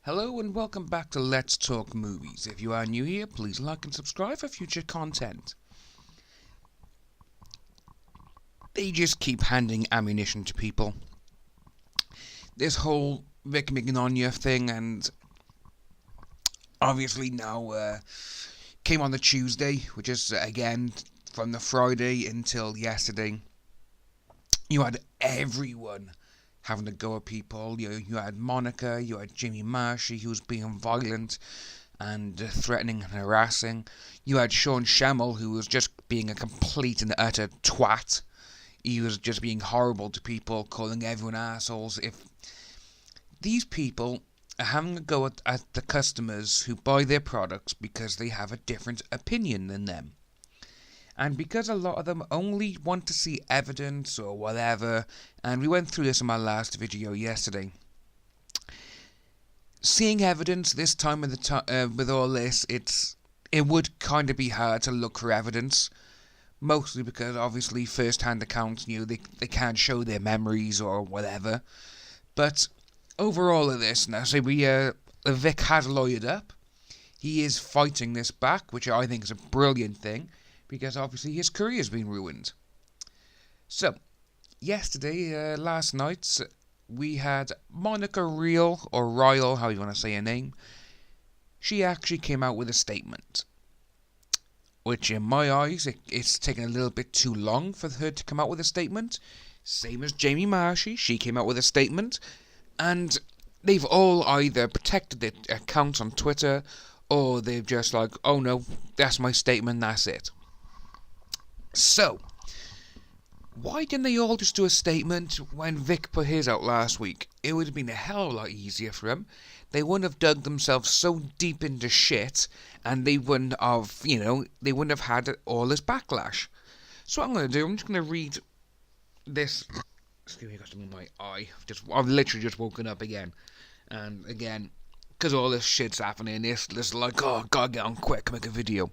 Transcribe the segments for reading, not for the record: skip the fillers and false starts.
Hello and welcome back to Let's Talk Movies. If you are new here, please like and subscribe for future content. They just keep handing ammunition to people. This whole Vic Mignogna thing, and obviously now came on the Tuesday, which is again from the Friday until yesterday. You had everyone having to go at people. You had Monica, you had Jimmy Marshy, who was being violent and threatening and harassing. You had Sean Schemmel, who was just being a complete and utter twat. He was just being horrible to people, calling everyone assholes. If these people are having a go at the customers who buy their products because they have a different opinion than them. And because a lot of them only want to see evidence or whatever, and we went through this in my last video yesterday. Seeing evidence this time with all this, it would kind of be hard to look for evidence. Mostly because obviously first-hand accounts, they can't show their memories or whatever. But overall of this, now say Vic has lawyered up. He is fighting this back, which I think is a brilliant thing, because obviously his career has been ruined. So, yesterday, last night, we had Monica Rial, or Rial, how you want to say her name. She actually came out with a statement, which in my eyes, it's taken a little bit too long for her to come out with a statement. Same as Jamie Marshy, she came out with a statement, and they've all either protected their accounts on Twitter, or they've just like, oh no, that's my statement, that's it. So, why didn't they all just do a statement when Vic put his out last week? It would have been a hell of a lot easier for them. They wouldn't have dug themselves so deep into shit, and they wouldn't have, they wouldn't have had all this backlash. So what I'm going to do, I'm just going to read this. Excuse me, I got something in my eye. I've literally just woken up again. And again, because all this shit's happening, this like, oh, gotta get on quick, make a video.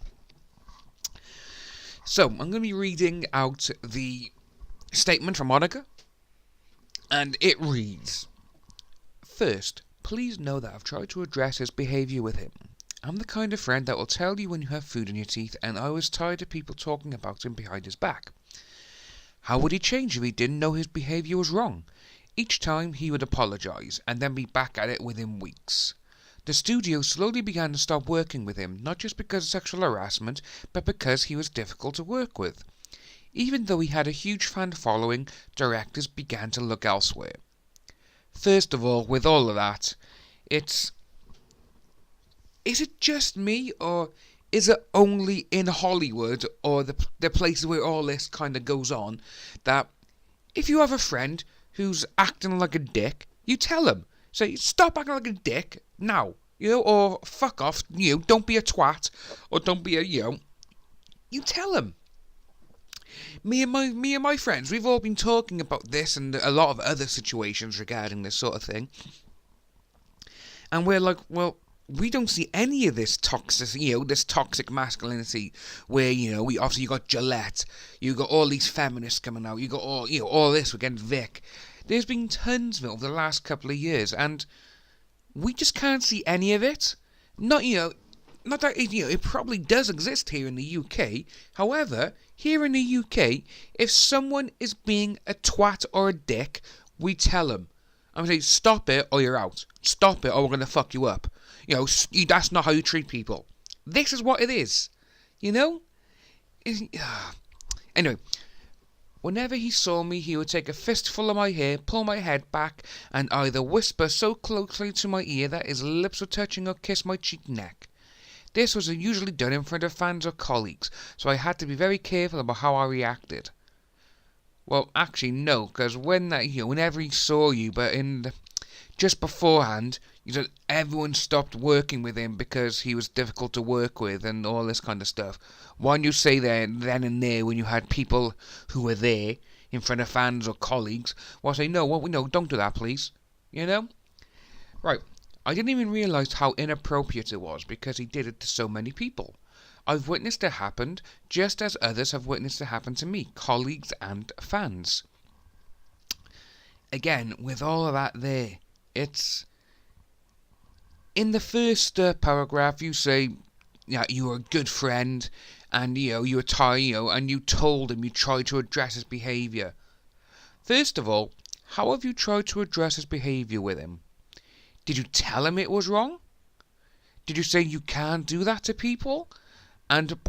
So, I'm going to be reading out the statement from Monica, and it reads, "First, please know that I've tried to address his behaviour with him. I'm the kind of friend that will tell you when you have food in your teeth, and I was tired of people talking about him behind his back. How would he change if he didn't know his behaviour was wrong? Each time he would apologise, and then be back at it within weeks. The studio slowly began to stop working with him, not just because of sexual harassment, but because he was difficult to work with. Even though he had a huge fan following, directors began to look elsewhere. First of all, with all of that, is it just me, or is it only in Hollywood, or the places where all this kind of goes on, that if you have a friend who's acting like a dick, you tell him. Say, stop acting like a dick now, or fuck off, don't be a twat, or don't be a, you tell him. Me and my friends, we've all been talking about this and a lot of other situations regarding this sort of thing. And we're like, well, we don't see any of this toxic masculinity where, we obviously you got Gillette, you got all these feminists coming out, you got all this against Vic. There's been tons of it over the last couple of years, and we just can't see any of it. Not that it probably does exist here in the UK. However, here in the UK, if someone is being a twat or a dick, we tell them. I'm saying, stop it or you're out. Stop it or we're going to fuck you up. That's not how you treat people. This is what it is. Anyway, whenever he saw me, he would take a fistful of my hair, pull my head back, and either whisper so closely to my ear that his lips were touching or kiss my cheek neck. This was usually done in front of fans or colleagues, so I had to be very careful about how I reacted. Well, actually, no, because whenever he saw you, but just beforehand, everyone stopped working with him because he was difficult to work with and all this kind of stuff. Why didn't you say then and there when you had people who were there in front of fans or colleagues? Well, say, no, don't do that, please. Right. I didn't even realise how inappropriate it was because he did it to so many people. I've witnessed it happen just as others have witnessed it happen to me, colleagues and fans. Again, with all of that there, it's in the first paragraph, you say, yeah, you were a good friend, and you were tired, and you told him you tried to address his behaviour. First of all, how have you tried to address his behaviour with him? Did you tell him it was wrong? Did you say you can't do that to people?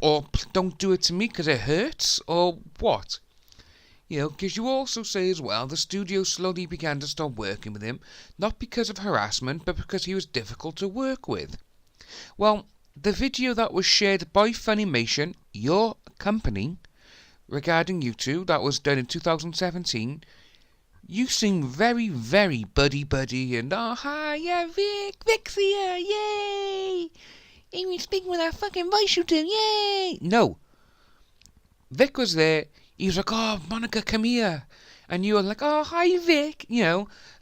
Or don't do it to me because it hurts? Or what? Because you also say as well, the studio slowly began to stop working with him, not because of harassment, but because he was difficult to work with. Well, the video that was shared by Funimation, your company, regarding you two, that was done in 2017, you seem very, very buddy-buddy and, oh, hi, yeah, Vic's here, yay! He was speaking with that fucking voice you do, yay! No. Vic was there, he was like, oh, Monica, come here. And you were like, oh, hi, Vic,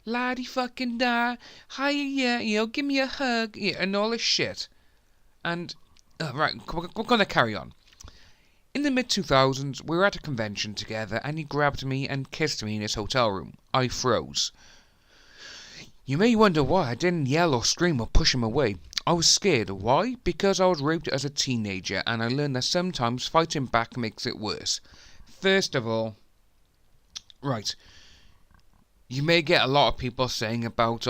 laddie fucking da, hi, yeah, give me a hug, and all this shit. And, right, we're gonna carry on. In the mid-2000s, we were at a convention together, and he grabbed me and kissed me in his hotel room. I froze. You may wonder why I didn't yell or scream or push him away. I was scared. Why? Because I was raped as a teenager, and I learned that sometimes fighting back makes it worse. First of all, right, you may get a lot of people saying about,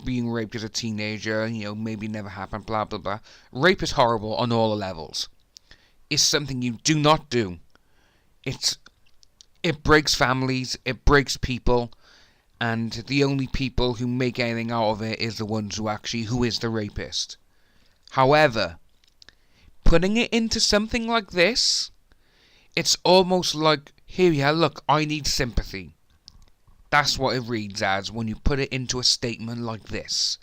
being raped as a teenager, maybe never happened, blah, blah, blah. Rape is horrible on all levels. It's something you do not do. It breaks families, it breaks people, and the only people who make anything out of it is the ones who is the rapist. However, putting it into something like this, it's almost like, here you are, look, I need sympathy. That's what it reads as when you put it into a statement like this.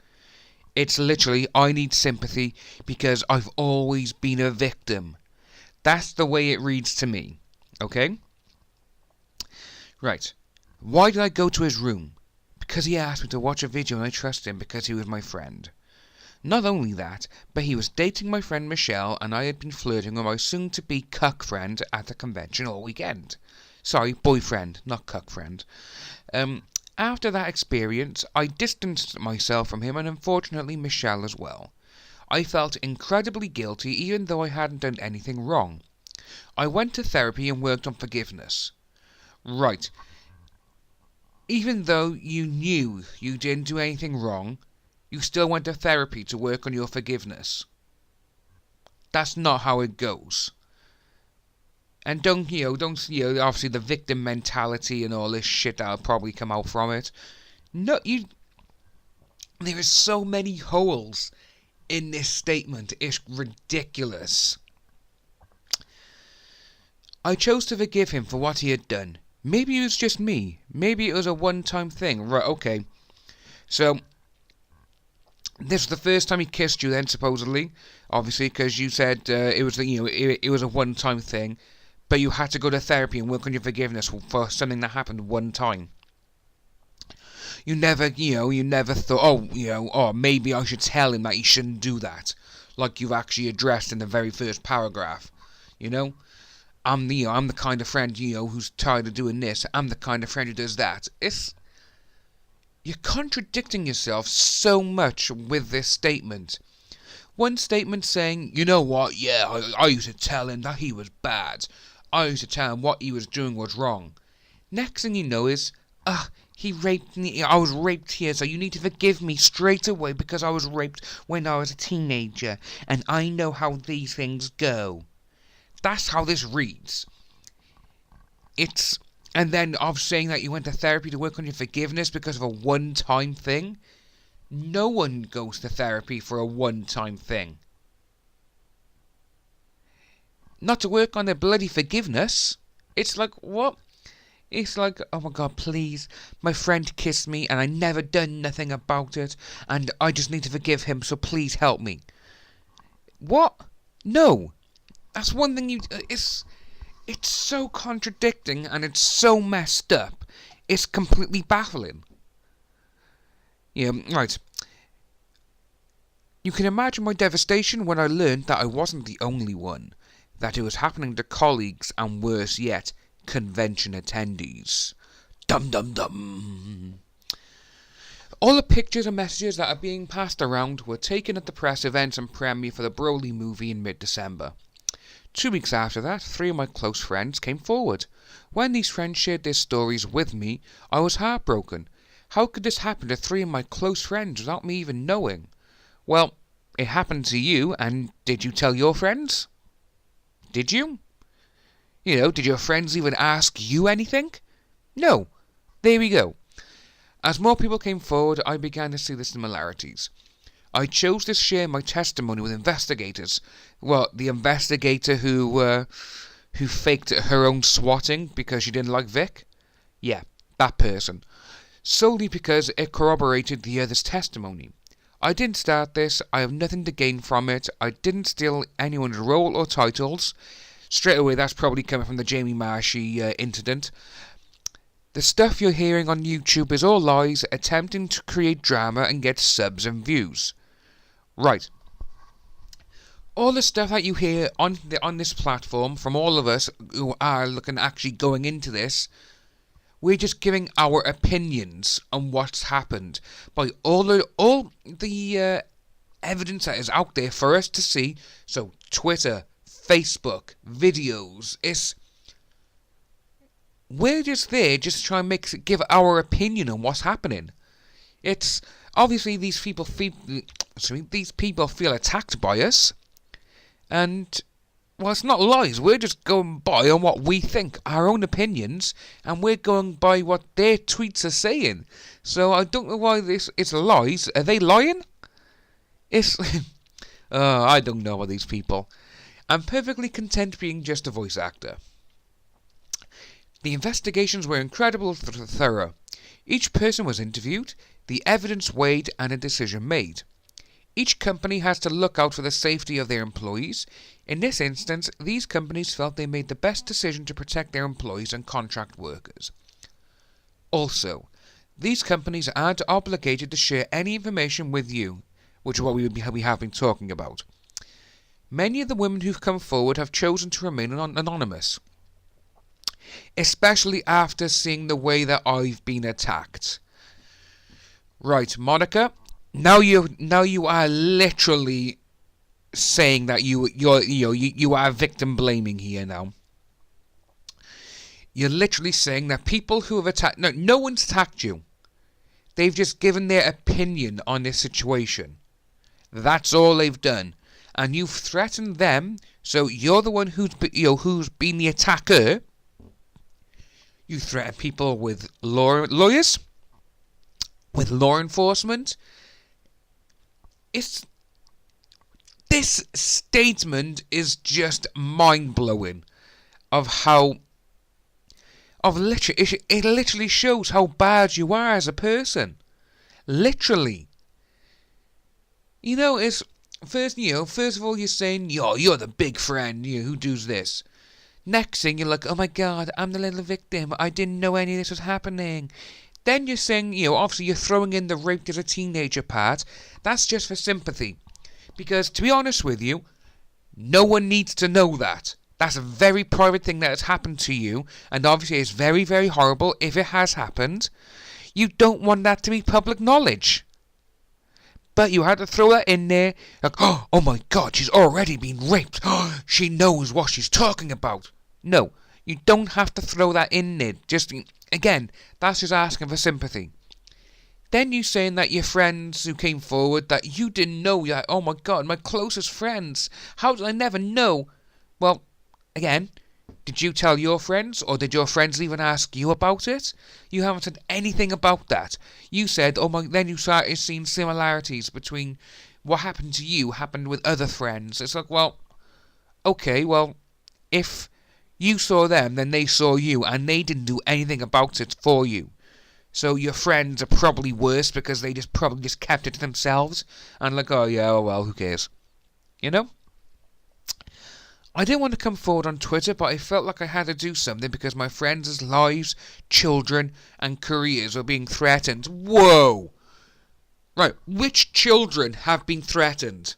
It's literally, I need sympathy because I've always been a victim. That's the way it reads to me. Okay? Right. Why did I go to his room? Because he asked me to watch a video and I trust him because he was my friend. Not only that, but he was dating my friend Michelle and I had been flirting with my soon-to-be cuck friend at the convention all weekend. Sorry, boyfriend, not cuck friend. After that experience, I distanced myself from him and unfortunately Michelle as well. I felt incredibly guilty even though I hadn't done anything wrong. I went to therapy and worked on forgiveness. Right. Even though you knew you didn't do anything wrong, you still went to therapy to work on your forgiveness. That's not how it goes. And don't obviously the victim mentality and all this shit that'll probably come out from it. No, there is so many holes in this statement. It's ridiculous. I chose to forgive him for what he had done. Maybe it was just me. Maybe it was a one-time thing. Right, okay. So, this was the first time he kissed you then, supposedly. Obviously, because you said it was a one-time thing. But you had to go to therapy and work on your forgiveness for something that happened one time. You never thought, maybe I should tell him that he shouldn't do that. Like you've actually addressed in the very first paragraph. I'm the kind of friend, who's tired of doing this. I'm the kind of friend who does that. You're contradicting yourself so much with this statement. One statement saying, you know what, yeah, I used to tell him that he was bad. I used to tell him what he was doing was wrong. Next thing you know is, he raped me. I was raped here, so you need to forgive me straight away because I was raped when I was a teenager, and I know how these things go. That's how this reads. And then of saying that you went to therapy to work on your forgiveness because of a one-time thing. No one goes to therapy for a one-time thing. Not to work on their bloody forgiveness. It's like, what? It's like, oh my god, please, my friend kissed me and I never done nothing about it, and I just need to forgive him, so please help me. What? No. That's one thing it's so contradicting and it's so messed up. It's completely baffling. Yeah, right. You can imagine my devastation when I learned that I wasn't the only one. That it was happening to colleagues and worse yet, convention attendees. Dum dum dum. All the pictures and messages that are being passed around were taken at the press event and premiere for the Broly movie in mid-December. 2 weeks after that, 3 of my close friends came forward. When these friends shared their stories with me, I was heartbroken. How could this happen to 3 of my close friends without me even knowing? Well, it happened to you, and did you tell your friends? Did you? Did your friends even ask you anything? No. There we go. As more people came forward, I began to see the similarities. I chose to share my testimony with investigators. Well, the investigator who faked her own swatting because she didn't like Vic? Yeah, that person. Solely because it corroborated the other's testimony. I didn't start this, I have nothing to gain from it, I didn't steal anyone's role or titles. Straight away, that's probably coming from the Jamie Marshy incident. The stuff you're hearing on YouTube is all lies, attempting to create drama and get subs and views. Right. All the stuff that you hear on this platform from all of us who are actually going into this, we're just giving our opinions on what's happened by all the evidence that is out there for us to see. So Twitter, Facebook, videos, we're just there just to try and give our opinion on what's happening. It's obviously these people feel attacked by us, and well, it's not lies. We're just going by on what we think, our own opinions, and we're going by what their tweets are saying. So I don't know why it's lies. Are they lying? I don't know about these people. I'm perfectly content being just a voice actor. The investigations were incredibly thorough. Each person was interviewed, the evidence weighed, and a decision made. Each company has to look out for the safety of their employees. In this instance, these companies felt they made the best decision to protect their employees and contract workers. Also, these companies aren't obligated to share any information with you, which is what we have been talking about. Many of the women who've come forward have chosen to remain anonymous, especially after seeing the way that I've been attacked. Right, Monica, now you are literally saying that you are victim blaming here now. You're literally saying that people who have attacked... No one's attacked you. They've just given their opinion on this situation. That's all they've done. And you've threatened them, so you're the one who's been the attacker. You threaten people with lawyers, with law enforcement. This statement is just mind-blowing it literally shows how bad you are as a person. Literally. First of all you're saying, you're the big friend, who does this. Next thing, you're like, oh my god, I'm the little victim, I didn't know any of this was happening. Then you're saying, obviously you're throwing in the raped as a teenager part. That's just for sympathy. Because, to be honest with you, no one needs to know that. That's a very private thing that has happened to you, and obviously it's very, very horrible if it has happened. You don't want that to be public knowledge. But you had to throw that in there, like, oh my god, she's already been raped. She knows what she's talking about. No, you don't have to throw that in there. Just, again, that's just asking for sympathy. Then you saying that your friends who came forward, that you didn't know, you're like, oh my god, my closest friends, how did I never know? Well, again, did you tell your friends, or did your friends even ask you about it? You haven't said anything about that. You said, then you started seeing similarities between what happened to you happened with other friends. It's like, well, okay, well, if you saw them, then they saw you, and they didn't do anything about it for you. So your friends are probably worse because they probably just kept it to themselves, and like, oh yeah, oh well, who cares? I didn't want to come forward on Twitter, but I felt like I had to do something because my friends' lives, children, and careers were being threatened. Whoa! Right, which children have been threatened?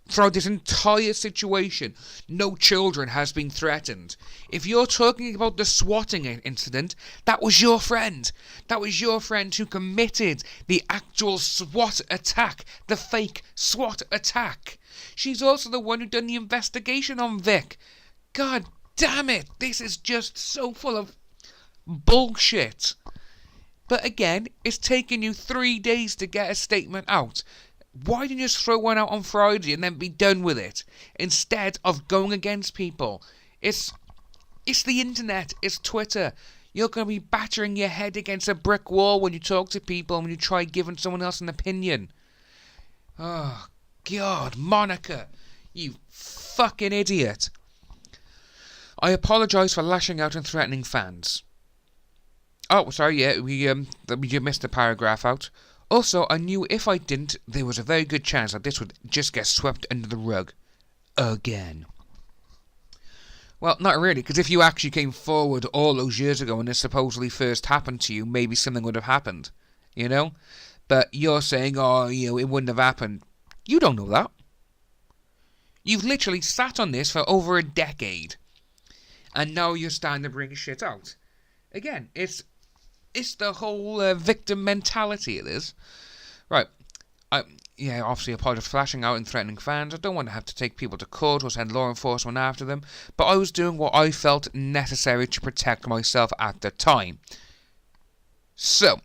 throughout this entire situation, no children has been threatened. If you're talking about the swatting incident, that was your friend. That was your friend who committed the actual SWAT attack, the fake SWAT attack. She's also the one who done the investigation on Vic. God damn it, this is just so full of bullshit. But again, it's taken you 3 days to get a statement out. Why didn't you just throw one out on Friday and then be done with it, instead of going against people? It's the internet, it's Twitter. You're going to be battering your head against a brick wall when you talk to people and when you try giving someone else an opinion. Oh, God, Monica, you fucking idiot. I apologise for lashing out and threatening fans. Oh, sorry, yeah, we missed the paragraph out. Also, I knew if I didn't, there was a very good chance that this would just get swept under the rug. Again. Well, not really, because if you actually came forward all those years ago and this supposedly first happened to you, maybe something would have happened, you know? But you're saying, oh, you know, it wouldn't have happened. You don't know that. You've literally sat on this for over a decade. And now you're starting to bring shit out. Again, it's the whole victim mentality it is. Right. Obviously apologise for flashing out and threatening fans. I don't want to have to take people to court or send law enforcement after them, but I was doing what I felt necessary to protect myself at the time. So,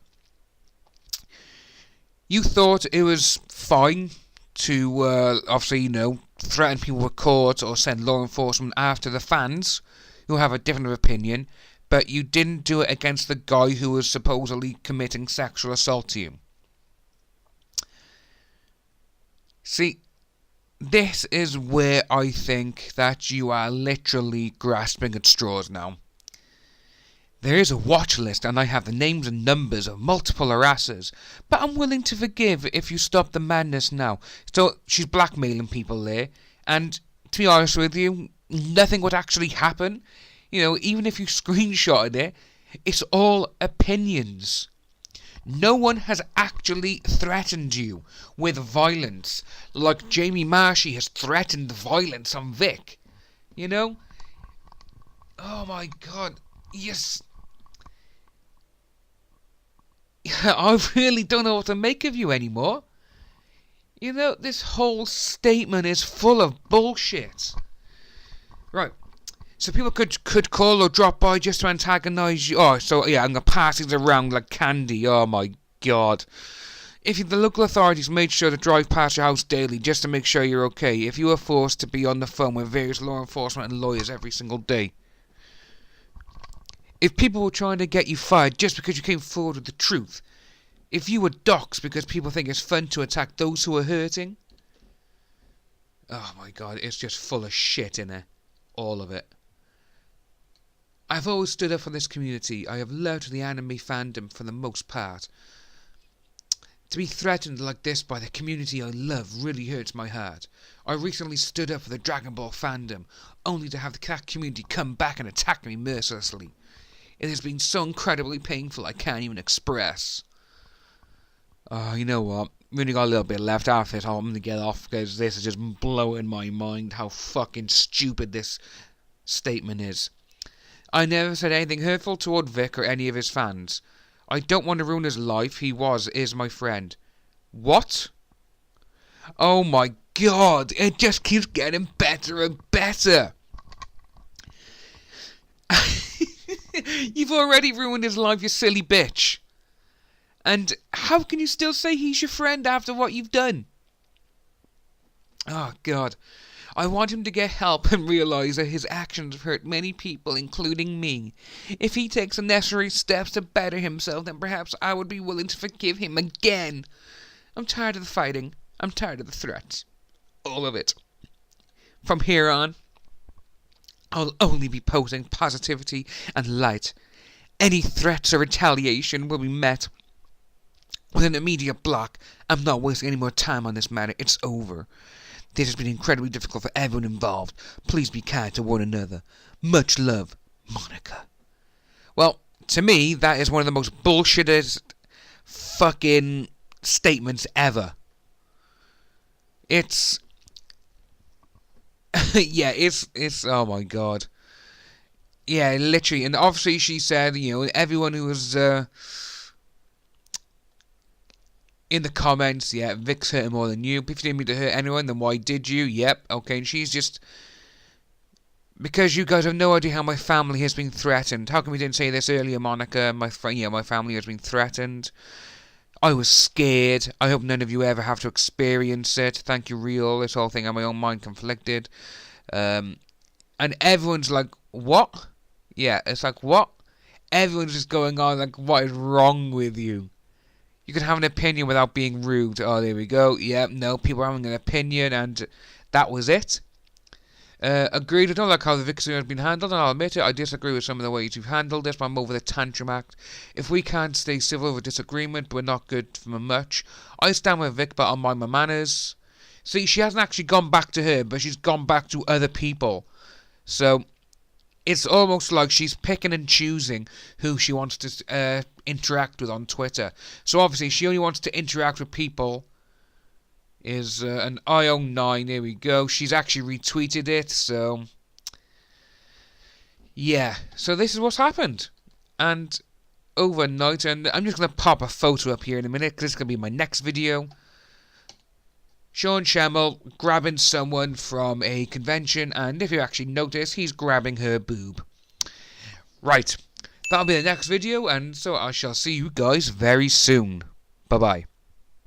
you thought it was fine to, obviously, you know, threaten people with court or send law enforcement after the fans who have a different opinion, but you didn't do it against the guy who was supposedly committing sexual assault to you. See, this is where I think that you are literally grasping at straws now. There is a watch list and I have the names and numbers of multiple harassers, but I'm willing to forgive if you stop the madness now. So she's blackmailing people there, and to be honest with you, nothing would actually happen. You know, even if you screenshotted it, it's all opinions. No one has actually threatened you with violence, like Jamie Marshy has threatened violence on Vic. You know? Oh my God. Yes. I really don't know what to make of you anymore. You know, this whole statement is full of bullshit. Right. So people could call or drop by just to antagonise you. Oh, so yeah, I'm going to pass these around like candy. Oh my God. If the local authorities made sure to drive past your house daily just to make sure you're okay. If you were forced to be on the phone with various law enforcement and lawyers every single day. If people were trying to get you fired just because you came forward with the truth. If you were doxxed because people think it's fun to attack those who are hurting. Oh my God, it's just full of shit in there. All of it. I've always stood up for this community. I have loved the anime fandom for the most part. To be threatened like this by the community I love really hurts my heart. I recently stood up for the Dragon Ball fandom, only to have the cat community come back and attack me mercilessly. It has been so incredibly painful I can't even express. Oh, you know what? We only got a little bit left after it. I'm going to get off because this is just blowing my mind how fucking stupid this statement is. I never said anything hurtful toward Vic or any of his fans. I don't want to ruin his life. He is my friend. What? Oh my God, it just keeps getting better and better. You've already ruined his life, you silly bitch. And how can you still say he's your friend after what you've done? Oh God. I want him to get help and realise that his actions have hurt many people, including me. If he takes the necessary steps to better himself, then perhaps I would be willing to forgive him again. I'm tired of the fighting. I'm tired of the threats. All of it. From here on, I'll only be posting positivity and light. Any threats or retaliation will be met with an immediate block. I'm not wasting any more time on this matter. It's over. This has been incredibly difficult for everyone involved. Please be kind to one another. Much love, Monica. Well, to me, that is one of the most bullshittest fucking statements ever. It's Yeah, it's oh my god. Yeah, literally, and obviously she said, everyone who was in the comments, yeah, Vic's hurt more than you. If you didn't mean to hurt anyone, then why did you? Yep, okay, and she's just because you guys have no idea how my family has been threatened. How come you didn't say this earlier, Monica? My family has been threatened. I was scared. I hope none of you ever have to experience it. Thank you, Rial. This whole thing, I'm my own mind conflicted. And everyone's like, what? Yeah, it's like, what? Everyone's just going on like, what is wrong with you? You can have an opinion without being rude. Oh, there we go. Yeah, no, people are having an opinion, and that was it. Agreed, I don't like how the victory has been handled, and I'll admit it, I disagree with some of the ways you've handled this, but I'm over the tantrum act. If we can't stay civil over disagreement, we're not good for much. I stand with Vic, but I'll mind my manners. See, she hasn't actually gone back to her, but she's gone back to other people. So, it's almost like she's picking and choosing who she wants to interact with on Twitter. So obviously, she only wants to interact with people is an IO9. There we go. She's actually retweeted it. So yeah. So this is what's happened. And overnight, and I'm just going to pop a photo up here in a minute because it's going to be my next video. Sean Schemmel grabbing someone from a convention, and if you actually notice, he's grabbing her boob. Right. That'll be the next video, and so I shall see you guys very soon. Bye-bye.